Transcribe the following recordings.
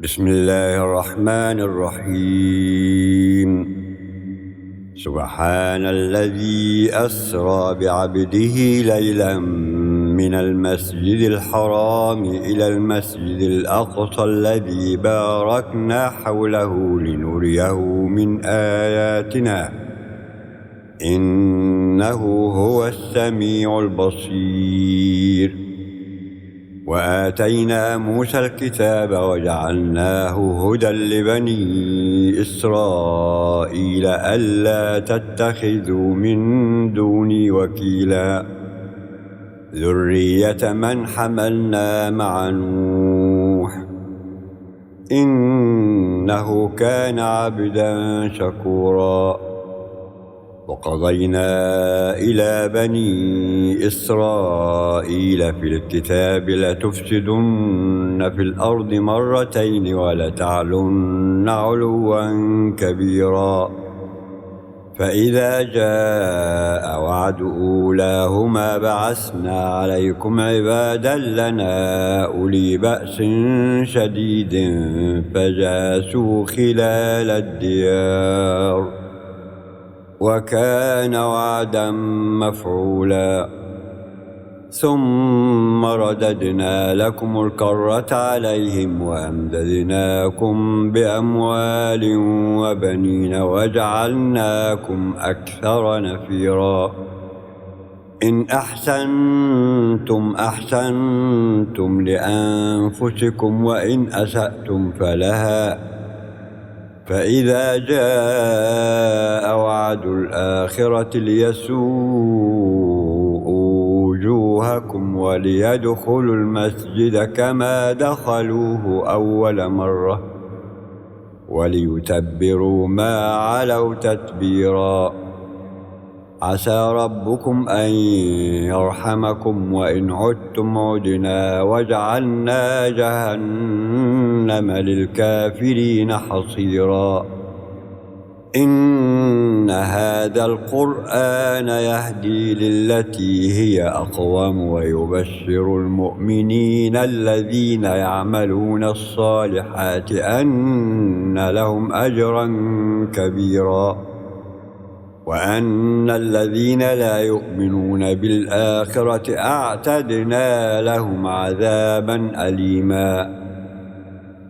بسم الله الرحمن الرحيم. سبحان الذي أسرى بعبده ليلا من المسجد الحرام إلى المسجد الأقصى الذي باركنا حوله لنريه من آياتنا إنه هو السميع البصير. وآتينا موسى الكتاب وجعلناه هدى لبني إسرائيل ألا تتخذوا من دوني وكيلا ذرية من حملنا مع نوح إنه كان عبدا شكورا. وقضينا إلى بني إسرائيل في الكتاب لتفسدن في الأرض مرتين ولتعلن علوا كبيرا. فإذا جاء وعد أولاهما بعثنا عليكم عبادا لنا أولي بأس شديد فجاسوا خلال الديار وكان وعدا مفعولا. ثم رددنا لكم الكرة عليهم وأمددناكم بأموال وبنين وجعلناكم أكثر نفيرا. إن أحسنتم أحسنتم لأنفسكم وإن أسأتم فلها. فإذا جاء وعد الآخرة ليسوءوا وجوهكم وليدخلوا المسجد كما دخلوه أول مرة وليتبروا ما علوا تتبيرا. عسى ربكم أن يرحمكم وإن عدتم عدنا وجعلنا جهنم للكافرين حصيرا. إن هذا القرآن يهدي للتي هي أقوم ويبشر المؤمنين الذين يعملون الصالحات أن لهم أجرا كبيرا وأن الذين لا يؤمنون بالآخرة أعتدنا لهم عذابا أليما.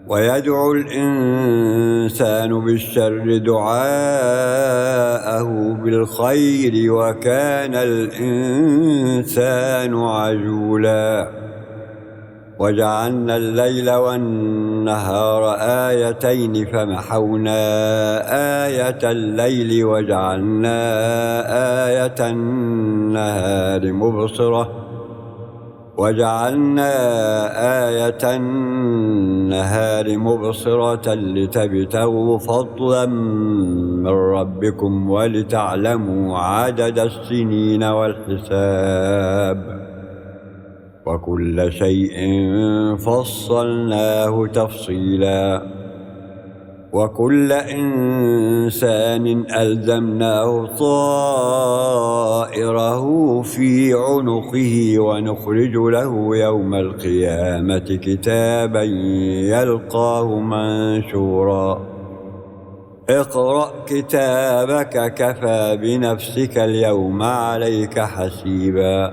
ويدعو الإنسان بالشر دعاءه بالخير وكان الإنسان عجولا. وجعلنا الليل والنهار آيتين فمحونا آية الليل وجعلنا آية النهار مبصرة لتبتغوا فضلا من ربكم ولتعلموا عدد السنين والحساب وكل شيء فصلناه تفصيلا. وكل إنسان ألزمناه طائره في عنقه ونخرج له يوم القيامة كتابا يلقاه منشورا. اقرأ كتابك كفى بنفسك اليوم عليك حسيبا.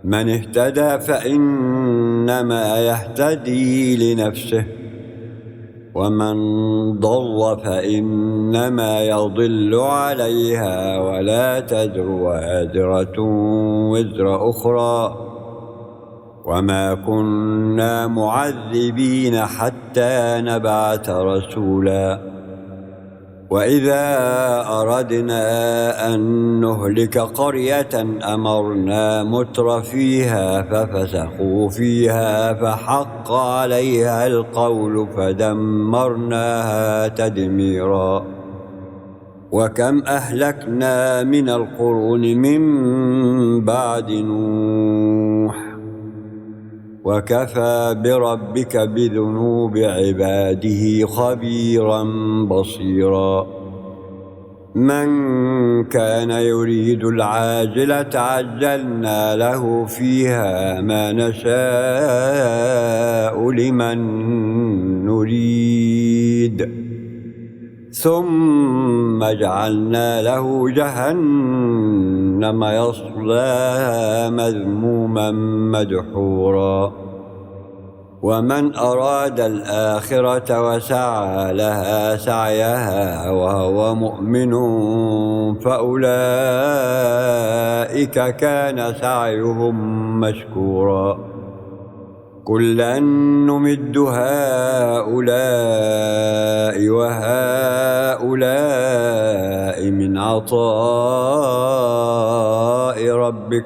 من اهتدى فإنما يهتدي لنفسه ومن ضل فإنما يضل عليها ولا تزر وازرة وزر أخرى وما كنا معذبين حتى نبعث رسولا. وإذا أردنا أن نهلك قرية أمرنا متر فيها ففسقوا فيها فحق عليها القول فدمرناها تدميرا. وكم أهلكنا من القرون من بعد نوح وكفى بربك بذنوب عباده خبيرا بصيرا. من كان يريد العاجلة عجلنا له فيها ما نشاء لمن نريد ثم جعلنا له جهنم يصلاها مذموما مدحورا ومن أراد الآخرة وسعى لها سعيها وهو مؤمن فأولئك كان سعيهم مشكورا كلا نمد هؤلاء وهؤلاء من عطاء ربك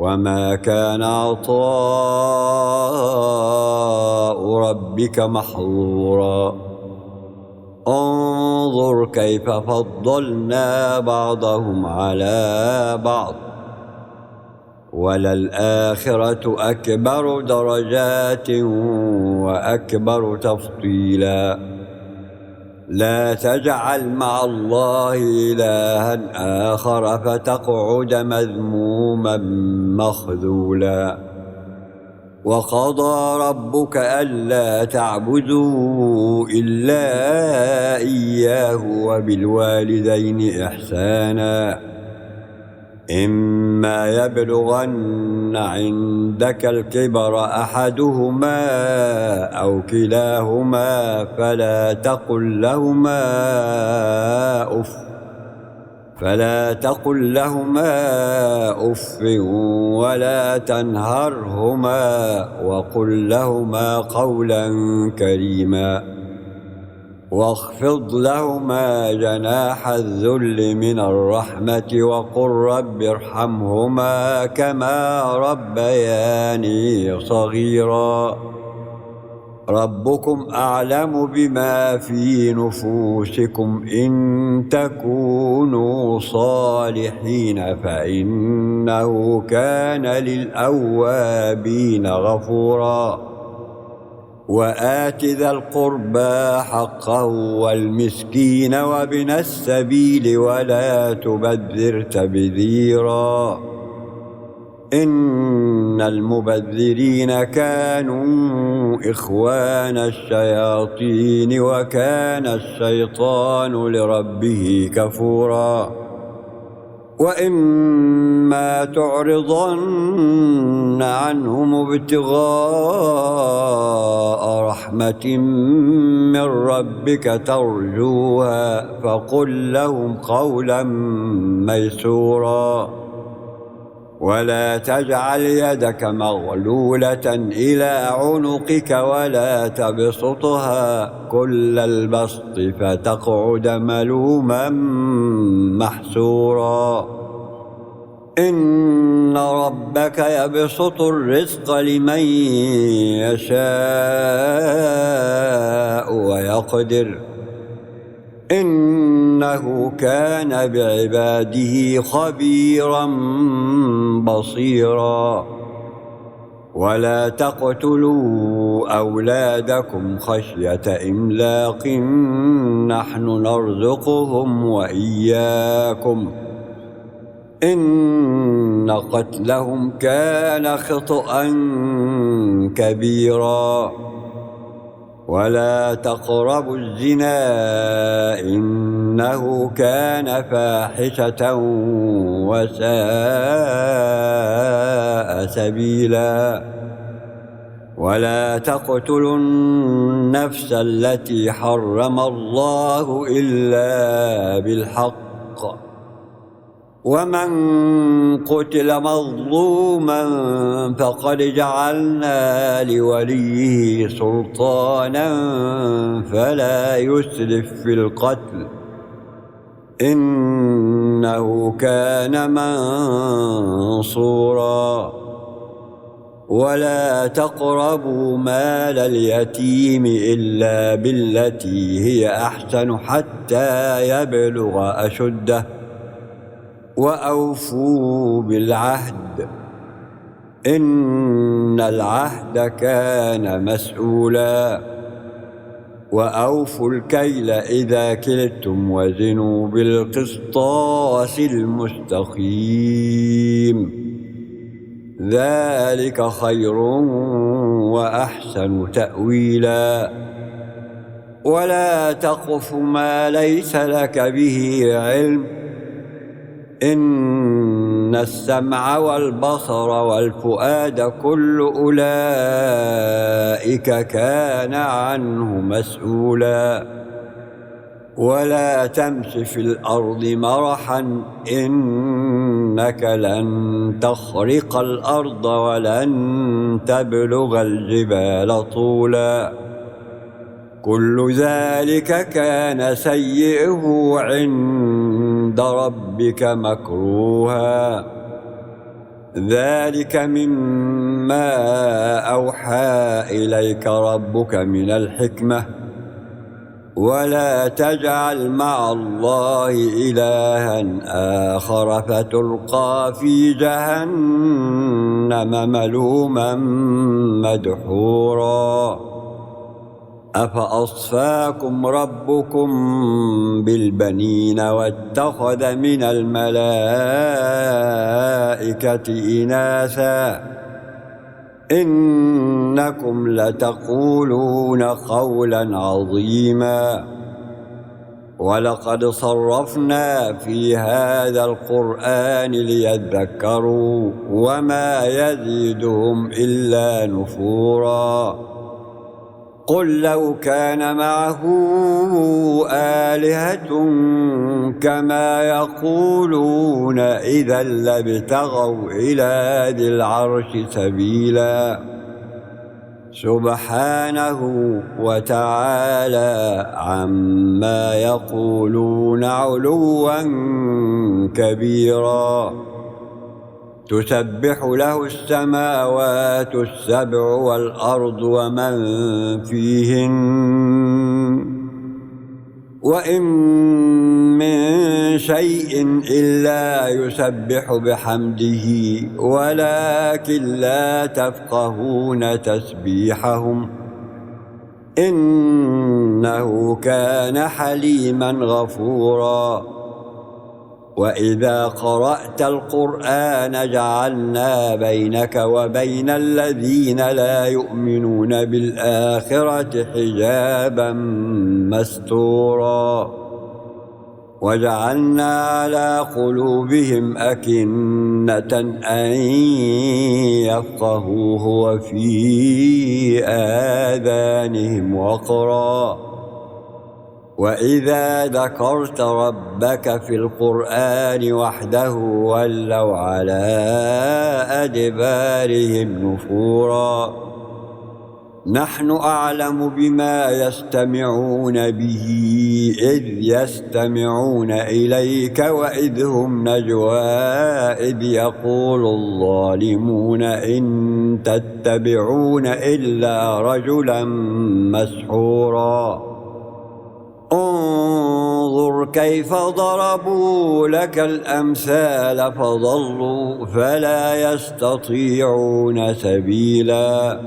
وما كان عطاء ربك محظورا انظر كيف فضلنا بعضهم على بعض وللآخرة أكبر درجات وأكبر تفضيلا لا تجعل مع الله إلها آخر فتقعد مذموما مخذولا وقضى ربك ألا تعبدوا إلا إياه وبالوالدين إحسانا إما يبلغن عندك الكبر أحدهما أو كلاهما فلا تقل لهما أف ولا تنهرهما وقل لهما قولا كريما واخفض لهما جناح الذل من الرحمة وقل رب ارحمهما كما ربياني صغيرا ربكم أعلم بما في نفوسكم إن تكونوا صالحين فإنه كان للأوابين غفورا وآت ذا القربى حقه والمسكين وابن السبيل ولا تبذر تبذيرا إن المبذرين كانوا إخوان الشياطين وكان الشيطان لربه كفورا وإما تعرضن عنهم ابتغاء رحمة من ربك ترجوها فقل لهم قولا ميسورا ولا تجعل يدك مغلولة إلى عنقك ولا تبسطها كل البسط فتقعد ملوما محسورا إن ربك يبسط الرزق لمن يشاء ويقدر إنه كان بعباده خبيرا بصيرا ولا تقتلوا أولادكم خشية إملاق نحن نرزقهم وإياكم إن قتلهم كان خطأ كبيرا ولا تقربوا الزنا إنه كان فاحشة وساء سبيلا ولا تقتلوا النفس التي حرم الله إلا بالحق ومن قتل مظلوما فقد جعلنا لوليه سلطانا فلا يسرف في القتل إنه كان منصورا ولا تقربوا مال اليتيم إلا بالتي هي أحسن حتى يبلغ أشده وأوفوا بالعهد إن العهد كان مسؤولا وأوفوا الكيل إذا كلتم وزنوا بالقسطاس المستقيم ذلك خير وأحسن تأويلا ولا تقف ما ليس لك به علم إن السمع والبصر والفؤاد كل أولئك كان عنه مسؤولا ولا تمش في الأرض مرحا إنك لن تخرق الأرض ولن تبلغ الجبال طولا كل ذلك كان سيئه عند ربك مكروها ذلك مما أوحى إليك ربك من الحكمة ولا تجعل مع الله إلها آخر فتلقى في جهنم ملوما مدحورا أفأصفاكم ربكم بالبنين واتخذ من الملائكة إناثا إنكم لتقولون قولا عظيما ولقد صرفنا في هذا القرآن ليذكروا وما يزيدهم إلا نفورا قل لو كان معه آلهة كما يقولون إذا لابتغوا إلى ذي العرش سبيلا سبحانه وتعالى عما يقولون علوا كبيرا تسبح له السماوات السبع والأرض ومن فيهن وإن من شيء إلا يسبح بحمده ولكن لا تفقهون تسبيحهم إنه كان حليما غفورا وإذا قرأت القرآن جعلنا بينك وبين الذين لا يؤمنون بالآخرة حجابا مستورا وجعلنا على قلوبهم أكنة أن يفقهوه وفي آذانهم وقرا وإذا ذكرت ربك في القرآن وحده ولوا على أدبارهم نفورا نحن أعلم بما يستمعون به إذ يستمعون إليك وإذ هم نجوى إذ يقول الظالمون إن تتبعون إلا رجلا مسحورا انظر كيف ضربوا لك الأمثال فضلوا فلا يستطيعون سبيلا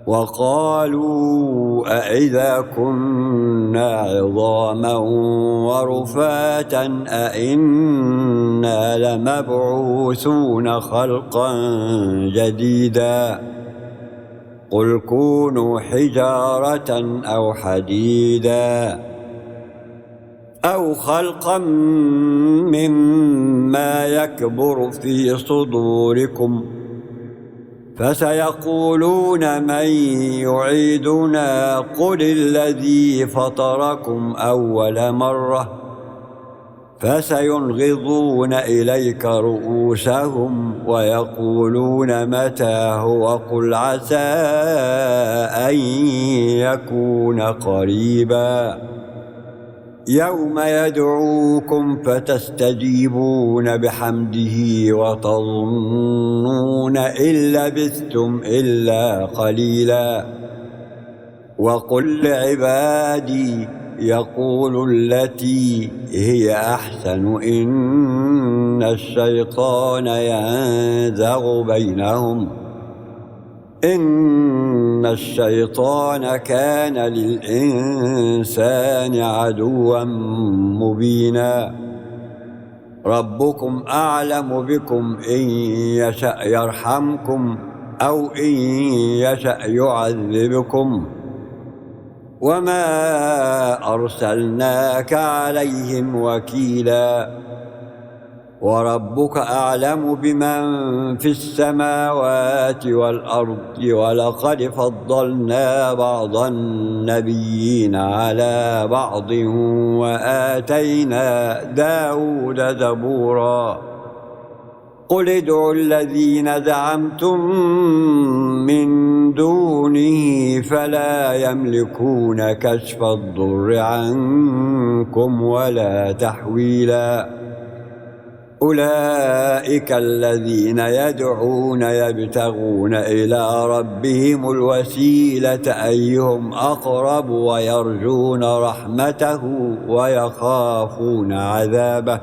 وقالوا أإذا كنا عظاما ورفاتا أإنا لمبعوثون خلقا جديدا قل كونوا حجارة أو حديدا أو خلقا مما يكبر في صدوركم فسيقولون من يعيدنا قل الذي فطركم أول مرة فسينغضون إليك رؤوسهم ويقولون متى هو قل عسى أن يكون قريبا يوم يدعوكم فتستجيبون بحمده وتظنون إن لبثتم إلا قليلا وقل لعبادي يقول التي هي أحسن إن الشيطان ينزغ بينهم إن الشيطان كان للإنسان عدوا مبينا ربكم أعلم بكم إن يشأ يرحمكم أو إن يشأ يعذبكم وما أرسلناك عليهم وكيلا وربك أعلم بمن في السماوات والأرض ولقد فضلنا بعض النبيين على بعض وآتينا داود زبورا قل ادعوا الذين زعمتم من دونه فلا يملكون كشف الضر عنكم ولا تحويلا أولئك الذين يدعون يبتغون إلى ربهم الوسيلة أيهم أقرب ويرجون رحمته ويخافون عذابه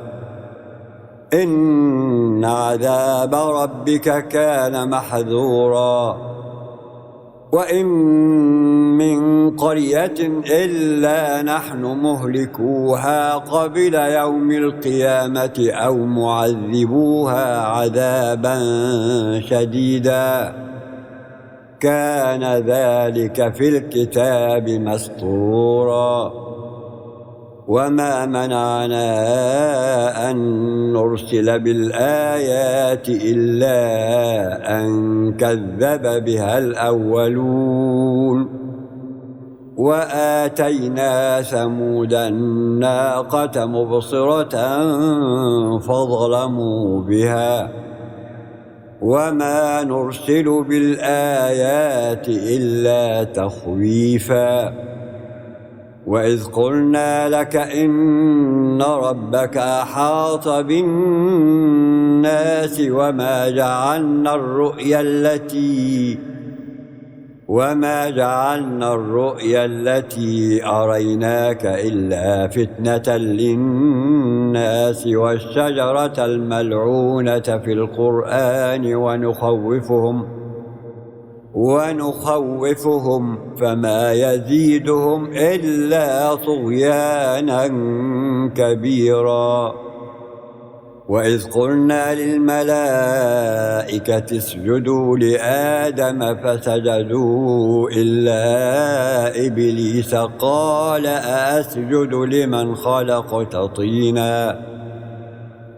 إن عذاب ربك كان محذورا وإن من قرية إلا نحن مهلكوها قبل يوم القيامة أو معذبوها عذابا شديدا كان ذلك في الكتاب مسطورا وما منعنا أن نرسل بالآيات إلا أن كذب بها الأولون وآتينا ثمود الناقة مبصرة فظلموا بها وما نرسل بالآيات إلا تخويفا وإذ قلنا لك إن ربك أحاط بالناس وما جعلنا الرؤيا التي أريناك إلا فتنة للناس والشجرة الملعونة في القرآن ونخوفهم فما يزيدهم إلا طغيانا كبيرا وإذ قلنا للملائكة اسجدوا لآدم فسجدوا إلا إبليس قال أسجد لمن خلقت طينا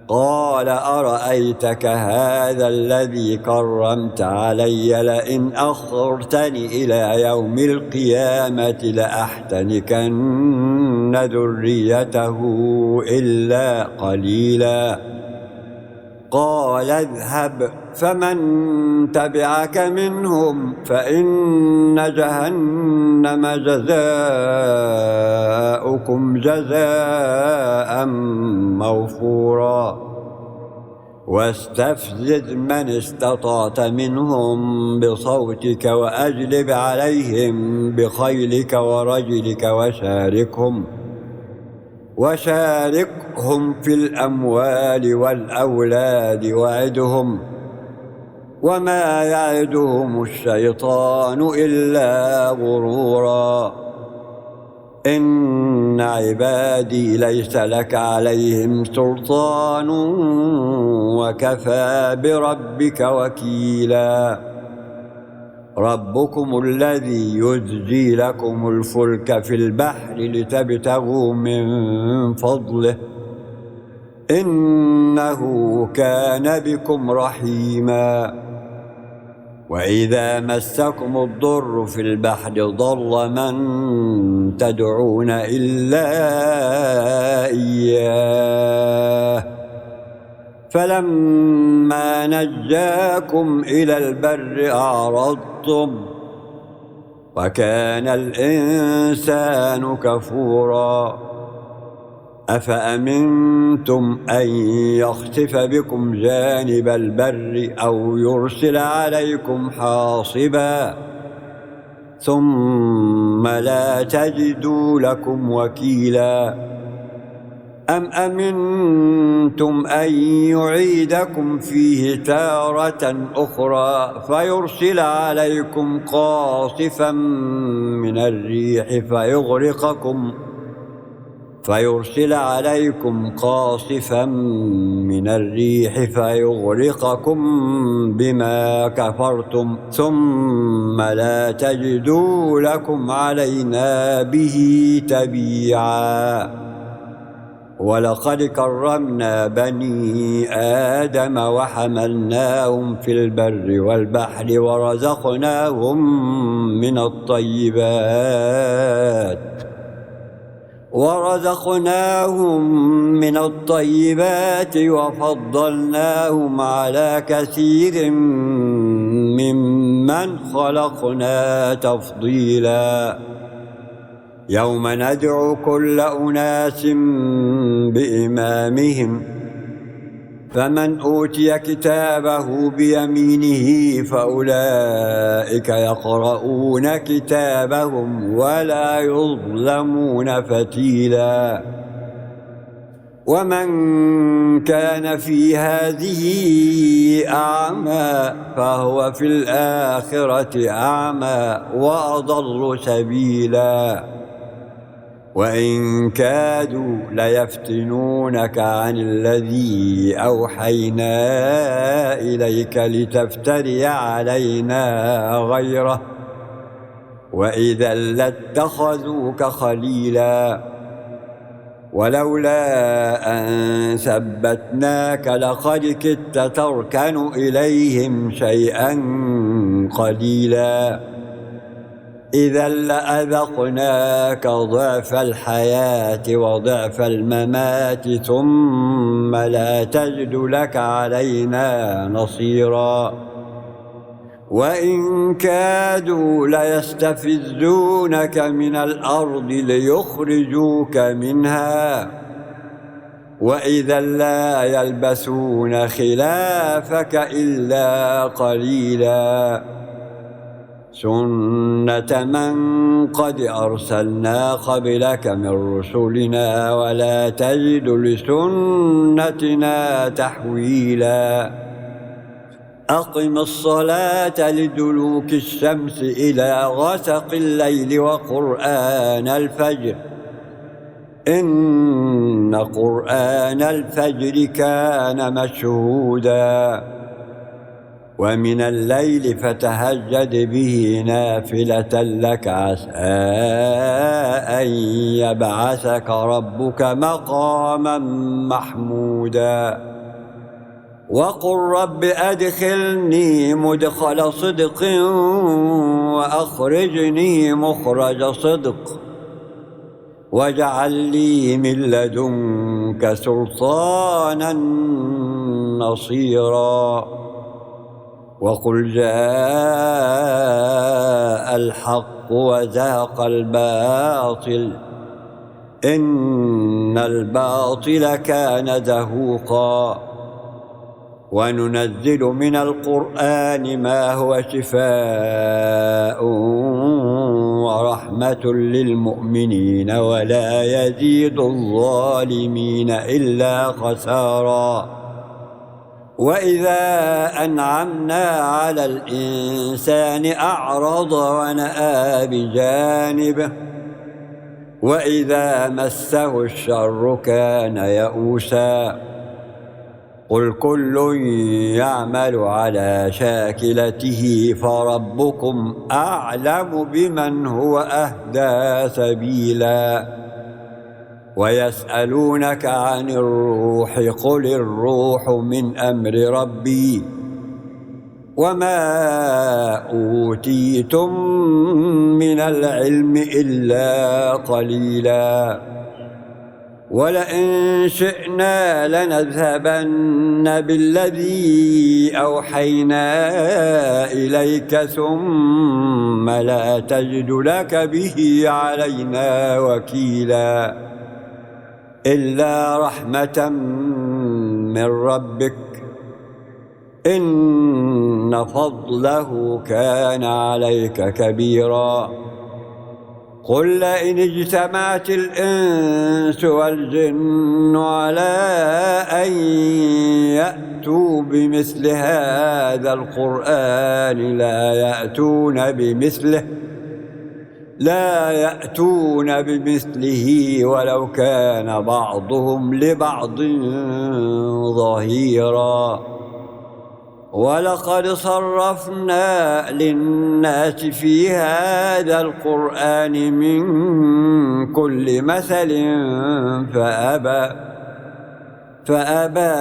قال أرأيتك هذا الذي كرمت علي لئن أخرتني إلى يوم القيامة لأحتنكن ذريته إلا قليلا قال اذهب فمن تبعك منهم فإن جهنم جزاؤكم جزاء موفورا واستفزز من استطعت منهم بصوتك وأجلب عليهم بخيلك ورجلك وشاركهم في الأموال والأولاد وعدهم وما يعدهم الشيطان إلا غرورا إن عبادي ليس لك عليهم سلطان وكفى بربك وكيلا ربكم الذي يزجي لكم الفلك في البحر لتبتغوا من فضله إنه كان بكم رحيما وإذا مسكم الضر في البحر ضل من تدعون إلا إياه فلما نجاكم إلى البر أعرضتم وكان الإنسان كفورا أفأمنتم أن يخسف بكم جانب البر أو يرسل عليكم حاصبا ثم لا تجدوا لكم وكيلا أم أمنتم أن يعيدكم فيه تارة أخرى فيرسل عليكم قاصفا من الريح فيرسل عليكم قاصفا من الريح فيغرقكم بما كفرتم ثم لا تجدوا لكم علينا به تبيعا. ولقد كرمنا بني آدم وحملناهم في البر والبحر ورزقناهم من الطيبات وفضلناهم على كثير ممن خلقنا تفضيلا. يوم ندعو كل أناس بإمامهم فمن أوتي كتابه بيمينه فأولئك يقرؤون كتابهم ولا يظلمون فتيلا. ومن كان في هذه أعمى فهو في الآخرة أعمى وأضل سبيلا. وإن كادوا ليفتنونك عن الذي أوحينا إليك لتفتري علينا غيره وإذا لاتخذوك خليلا. ولولا أن ثبتناك لقد كدت تركن إليهم شيئا قليلا. إذا لأذقناك ضعف الحياة وضعف الممات ثم لا تجد لك علينا نصيرا. وإن كادوا ليستفزونك من الأرض ليخرجوك منها وإذا لا يلبثون خلافك إلا قليلا. سنة من قد أرسلنا قبلك من رسلنا ولا تجد لسنتنا تحويلا. أقم الصلاة لدلوك الشمس إلى غسق الليل وقرآن الفجر إن قرآن الفجر كان مشهودا. ومن الليل فتهجد به نافلة لك عسى أن يبعثك ربك مقاما محمودا. وقل رب أدخلني مدخل صدق وأخرجني مخرج صدق واجعل لي من لدنك سلطانا نصيرا. وقل جاء الحق وزهق الباطل إن الباطل كان زهوقا. وننزل من القرآن ما هو شفاء ورحمة للمؤمنين ولا يزيد الظالمين إلا خسارا. وإذا أنعمنا على الإنسان أعرض ونأى بجانبه وإذا مسه الشر كان يئوسا. قل كل يعمل على شاكلته فربكم أعلم بمن هو أهدى سبيلا. ويسألونك عن الروح قل الروح من أمر ربي وما أوتيتم من العلم إلا قليلا. ولئن شئنا لنذهبن بالذي أوحينا إليك ثم لا تجد لك به علينا وكيلا. إلا رحمة من ربك إن فضله كان عليك كبيرا. قل لئن اجتمعت الإنس والجن على أن يأتوا بمثل هذا القرآن لا يأتون بمثله لا يأتون بمثله ولو كان بعضهم لبعض ظهيرا. ولقد صرفنا للناس في هذا القرآن من كل مثل فأبى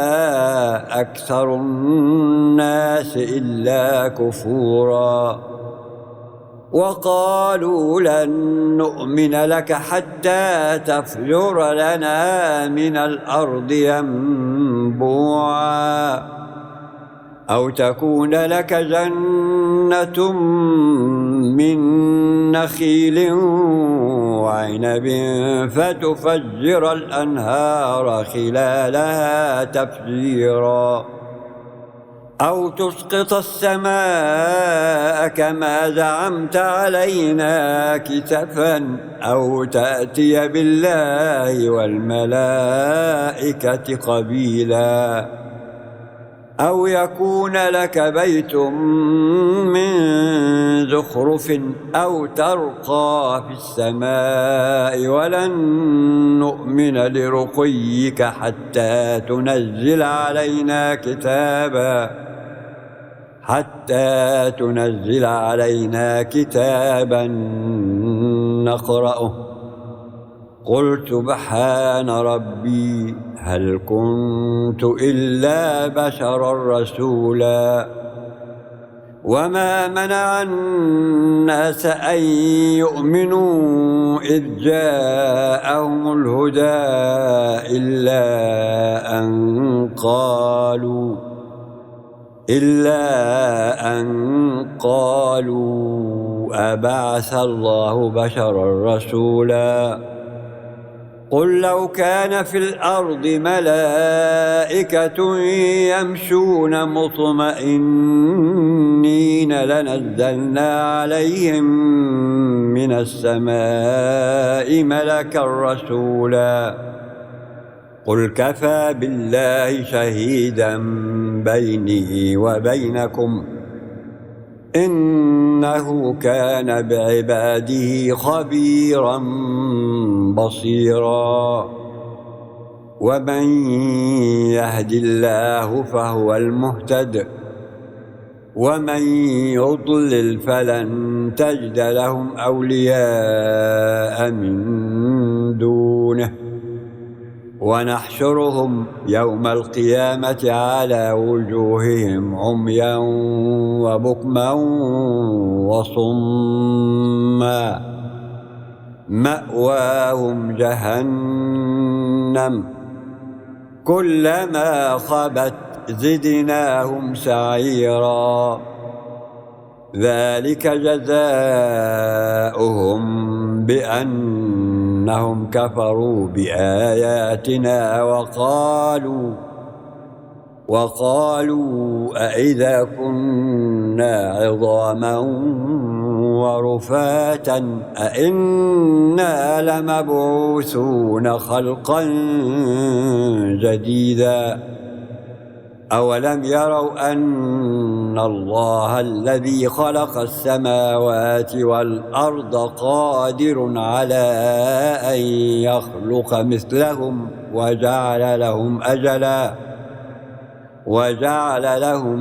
أكثر الناس إلا كفورا. وقالوا لن نؤمن لك حتى تفجر لنا من الأرض ينبوعا أو تكون لك جنة من نخيل وعنب فتفجر الأنهار خلالها تفجيرا أو تسقط السماء كما زعمت علينا كسفا أو تأتي بالله والملائكة قبيلا أو يكون لك بيت من زخرف أو ترقى في السماء ولن نؤمن لرقيك حتى تنزل علينا كتابا نقرأه. قل سبحان ربي هل كنت إلا بشرا رسولا. وما منع الناس أن يؤمنوا إذ جاءهم الهدى إلا أن قالوا أبعث الله بشرا رسولا. قل لو كان في الأرض ملائكة يمشون مطمئنين لنزلنا عليهم من السماء ملكا رسولا. قل كفى بالله شهيدا بيني وبينكم إنه كان بعباده خبيرا بصيرا. ومن يهد الله فهو المهتد ومن يضلل فلن تجد لهم أولياء من دونه. ونحشرهم يوم القيامة على وجوههم عميا وبكما وصما مأواهم جهنم كلما خبت زدناهم سعيرا. ذلك جزاؤهم بأنهم كفروا بآياتنا وقالوا أإذا كنا عظاما ورفاتا أإنا لمبعوثون خلقا جديدا. أولم يروا أن الله الذي خلق السماوات والأرض قادر على أن يخلق مثلهم وجعل لهم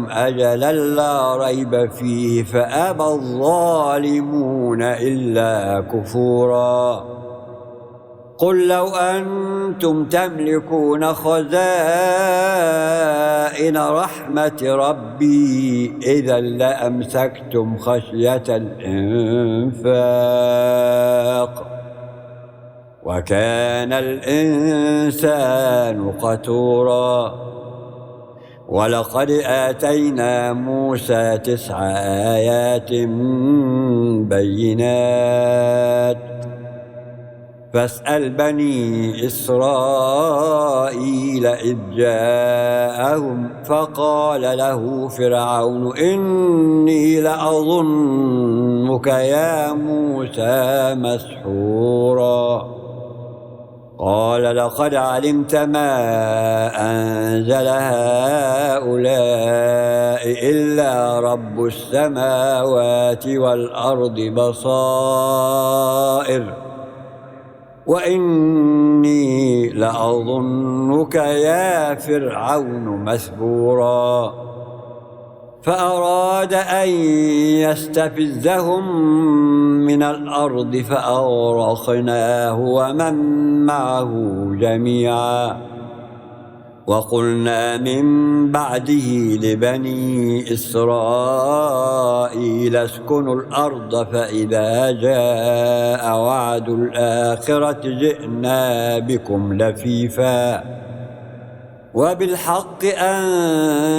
أجلا لا ريب فيه فأبى الظالمون إلا كفورا. قل لو أنتم تملكون خزائن رحمة ربي إذا لأمسكتم خشية الإنفاق وكان الإنسان قتورا. ولقد آتينا موسى 9 آيات بينات فاسأل بني إسرائيل إذ جاءهم فقال له فرعون إني لأظنك يا موسى مسحورا. قال لقد علمت ما أنزل هؤلاء إلا رب السماوات والأرض بصائر وإني لأظنك يا فرعون مثبورا. فأراد أن يستفزهم من الأرض فأغرقناه ومن معه جميعا. وقلنا من بعده لبني إسرائيل اسكنوا الأرض فإذا جاء وعد الآخرة جئنا بكم لفيفا وبالحق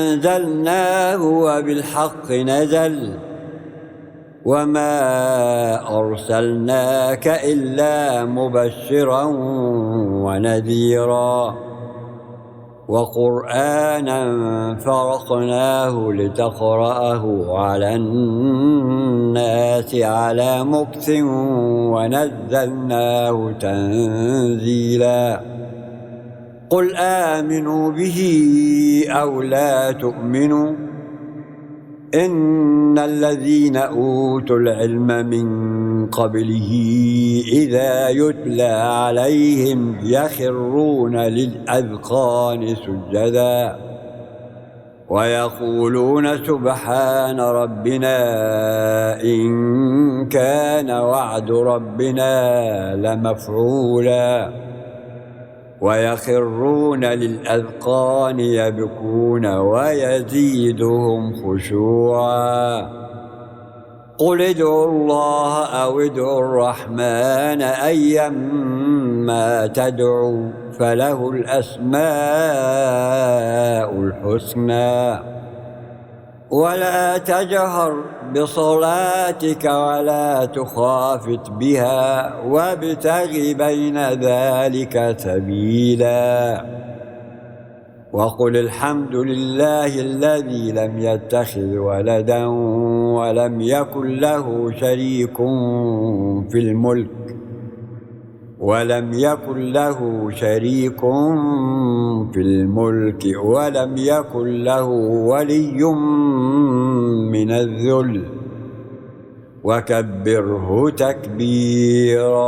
أنزلناه وبالحق نزل وما أرسلناك إلا مبشرا ونذيرا وقرآنا فرقناه لتقرأه على الناس على مكث ونزلناه تنزيلا. قل آمنوا به أو لا تؤمنوا إن الذين أوتوا العلم من قبله إذا يتلى عليهم يخرون للأذقان سجدا ويقولون سبحان ربنا إن كان وعد ربنا لمفعولا ويخرون للأذقان يبكون ويزيدهم خشوعا. قل ادعوا الله أو ادعوا الرحمن أيما تدعوا فله الأسماء الحسنى ولا تجهر بصلاتك ولا تخافت بها وابتغ بين ذلك سبيلا. وقل الحمد لله الذي لم يتخذ ولدا ولم يكن له شريك في الملك ولم يكن له ولي من الذل وكبره تكبيرا.